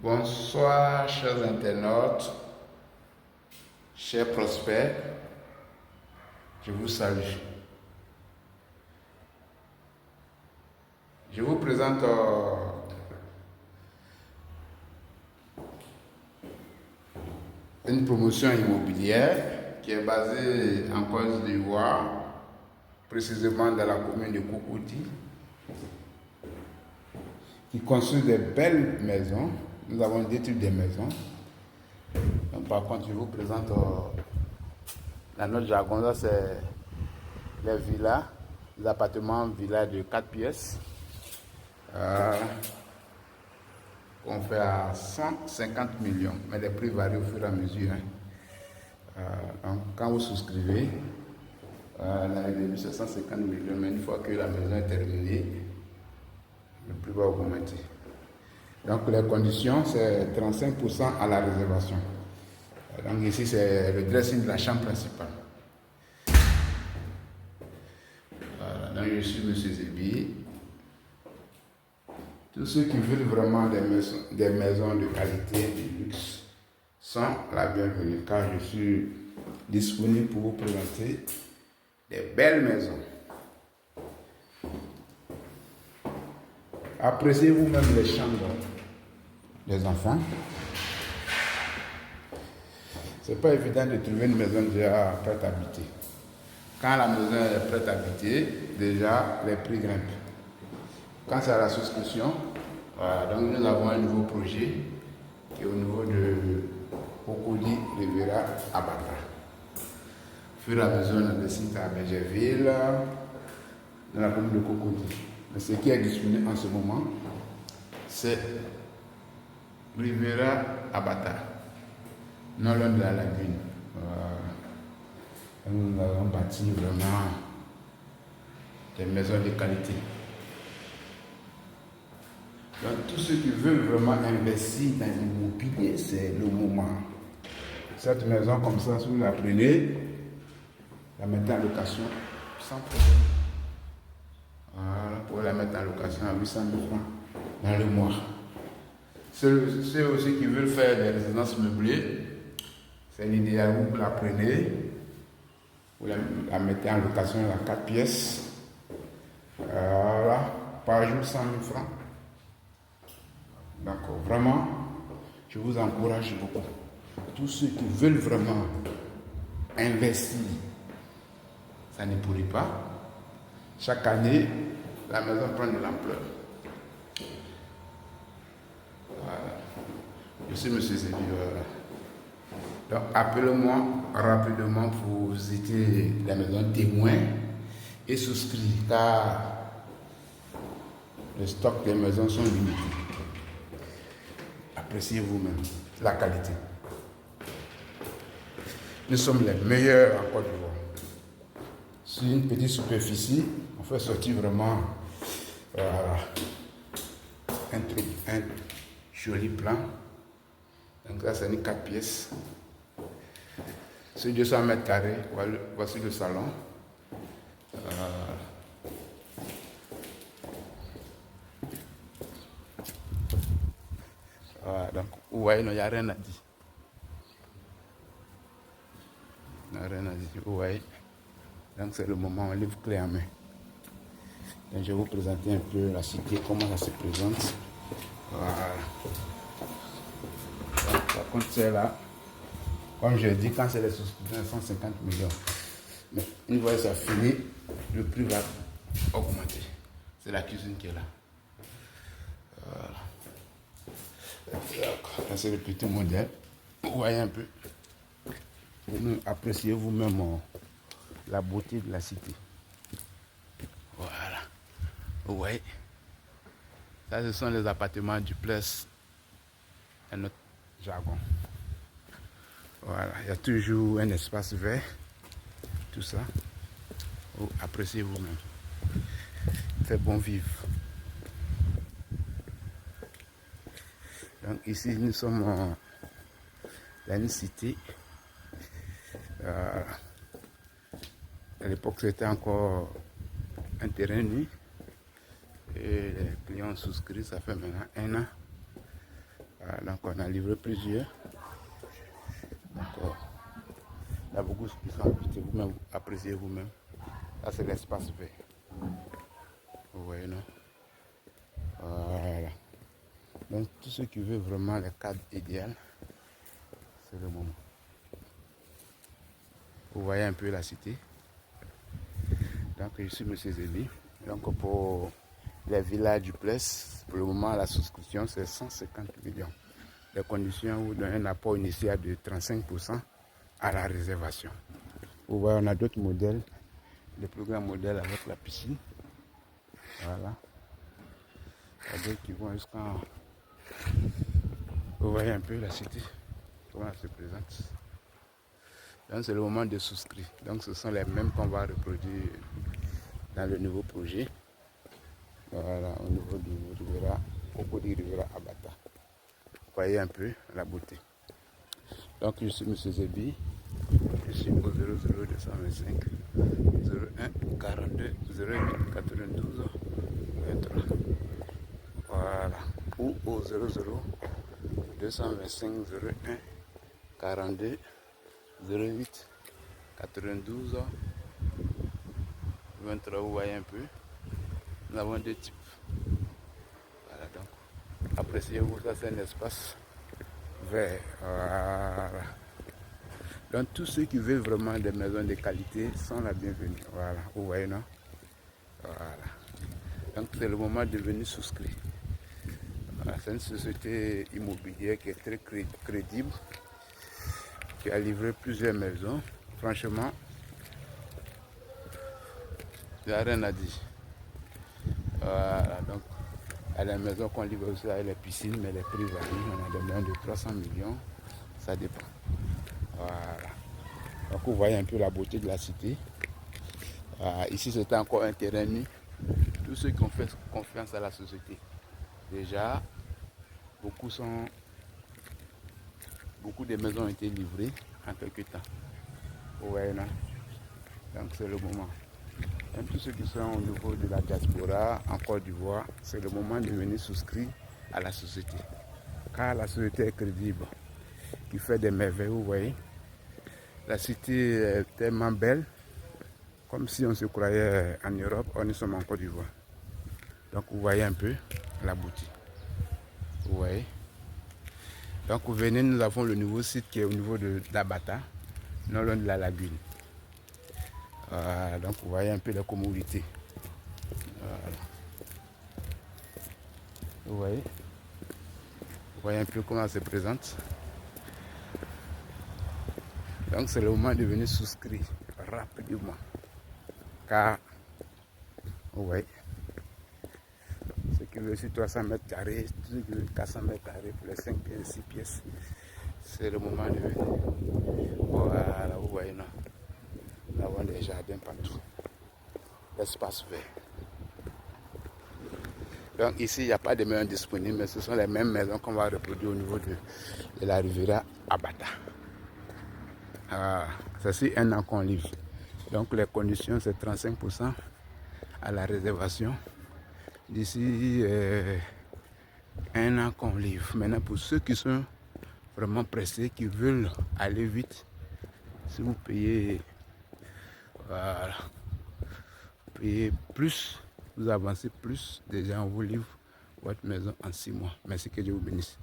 Bonsoir chers internautes, chers prospects, je vous salue. Je vous présente une promotion immobilière qui est basée en Côte d'Ivoire, précisément dans la commune de Cocody, qui construit des belles maisons. Nous avons des types de maisons. Donc, par contre, je vous présente dans notre jargon, là, c'est les villas, les appartements villas de 4 pièces. On fait à 150 millions, mais les prix varient au fur et à mesure. Donc, quand vous souscrivez, dans les débuts c'est 150 millions, mais une fois que la maison est terminée, le prix va augmenter. Donc les conditions, c'est 35% à la réservation. Donc ici, c'est le dressing de la chambre principale. Voilà, donc je suis M. Zébi. Tous ceux qui veulent vraiment des maisons de qualité, de luxe, sont la bienvenue, car je suis disponible pour vous présenter des belles maisons. Appréciez vous-même les chambres des enfants. C'est pas évident de trouver une maison déjà prête à habiter. Quand la maison est prête à habiter, déjà les prix grimpent. Quand c'est à la souscription, voilà, donc nous avons un nouveau projet qui est au niveau de Cocody Riviera Abata. Au fur et à mesure, on a des sites à Bergerville, dans la commune de Cocody. Mais ce qui est disponible en ce moment, c'est Riviera Abata, non loin de la lagune. Nous avons bâti vraiment des maisons de qualité. Donc, tous ceux qui veulent vraiment investir dans l'immobilier, c'est le moment. Cette maison comme ça, si vous la prenez, la mettez en location sans problème. Voilà, vous pouvez la mettre en location à 800 000 francs dans le mois. Ceux aussi qui veulent faire des résidences meublées, c'est l'idéal. Vous la prenez, vous la mettez en location à 4 pièces. Voilà, par jour 100 000 francs. Donc vraiment, je vous encourage beaucoup. Tous ceux qui veulent vraiment investir, ça ne pourrit pas. Chaque année, la maison prend de l'ampleur. Voilà. Je suis M. Zébi. Donc appelez-moi rapidement pour visiter la maison témoin et souscrire, car les stocks des maisons sont limités. Appréciez vous-même la qualité. Nous sommes les meilleurs en Côte d'Ivoire. Sur une petite superficie, on fait sortir vraiment un joli plan. Donc là, c'est une 4 pièces. Sur 200 mètres carrés, voici le salon. Donc, vous voyez, il n'y a rien à dire. Il n'y a rien à dire, vous voyez. Donc, c'est le moment, on livre clé en main. Donc, je vais vous présenter un peu la cité, comment ça se présente. Voilà. Donc, par contre, c'est là. Comme je dis, quand c'est les souscriptions, 150 millions. Mais une fois que ça finit, le prix va augmenter. C'est la cuisine qui est là. Voilà. Là, c'est le petit modèle. Vous voyez un peu. Appréciez vous-même la beauté de la cité. Voilà. Vous voyez. Ça, ce sont les appartements duplex à notre jargon. Voilà. Il y a toujours un espace vert. Tout ça. Appréciez vous-même. Fait bon vivre. Donc ici, nous sommes dans une cité. À l'époque, c'était encore un terrain nu. Et les clients ont souscrit, ça fait maintenant 1 an. Voilà, donc on a livré plusieurs. Donc, il y a beaucoup qui sont invités, vous-même, appréciez vous-même. Là, c'est l'espace vert. Vous voyez, non? Voilà. Donc, tous ceux qui veulent vraiment le cadre idéal, c'est le moment. Vous voyez un peu la cité. Donc, je suis M. Zébi. Donc, pour les villas du Pless, pour le moment, la souscription, c'est 150 millions. Les conditions vous donnent un apport initial de 35% à la réservation. Vous voyez, on a d'autres modèles, les plus grands modèles avec la piscine. Voilà. Il y a d'autres qui vont jusqu'en... Vous voyez un peu la cité, comment elle se présente. Donc c'est le moment de souscrire. Donc ce sont les mêmes qu'on va reproduire dans le nouveau projet. Voilà, au niveau du Rivera, Cocody Rivera Abata. Vous voyez un peu la beauté. Donc je suis M. Zébi. Je suis au 00225 01 42 08 92 23. Voilà. Ou au 00 225 01 42 08 92 23. Vous voyez un peu. Nous avons deux types. Voilà, donc appréciez-vous, ça c'est un espace vert. Voilà. Donc tous ceux qui veulent vraiment des maisons de qualité sont la bienvenue. Voilà, vous voyez, non? Voilà. Donc c'est le moment de venir souscrire. Voilà, c'est une société immobilière qui est très crédible, qui a livré plusieurs maisons. Franchement, il n'y a rien à dire. Voilà, donc à la maison qu'on livre aussi avec les piscines, mais les prix varient. On a des maisons de 300 millions, ça dépend. Voilà. Donc vous voyez un peu la beauté de la cité. Ici c'était encore un terrain nu. Tous ceux qui ont fait confiance à la société, déjà, beaucoup de maisons ont été livrées en quelques temps. Vous voyez, non? Donc c'est le moment. Même tous ceux qui sont au niveau de la diaspora en Côte d'Ivoire, c'est le moment de venir souscrire à la société. Car la société est crédible, qui fait des merveilles, vous voyez. La cité est tellement belle, comme si on se croyait en Europe, on est sommes en Côte d'Ivoire. Donc vous voyez un peu la beauté. Vous voyez. Donc vous venez, nous avons le nouveau site qui est au niveau de l'Abata, non loin de la lagune. Donc vous voyez un peu la commodité. Voilà. Vous voyez un peu comment elle se présente. Donc c'est le moment de venir souscrire rapidement. Car, vous voyez, ceux qui veulent sur 300 mètres carrés, ceux qui veulent 400 mètres carrés pour les 5 pièces, 6 pièces, c'est le moment de venir. Voilà, vous voyez, non? Nous avons des jardins partout. L'espace vert. Donc ici, il n'y a pas de maisons disponibles, mais ce sont les mêmes maisons qu'on va reproduire au niveau de la Rivera Abata. C'est un an qu'on livre. Donc les conditions, c'est 35% à la réservation. D'ici un an qu'on livre. Maintenant, pour ceux qui sont vraiment pressés, qui veulent aller vite, si vous payez, voilà, payez plus, vous avancez plus, déjà on vous livre votre maison en 6 mois. Merci, que Dieu vous bénisse.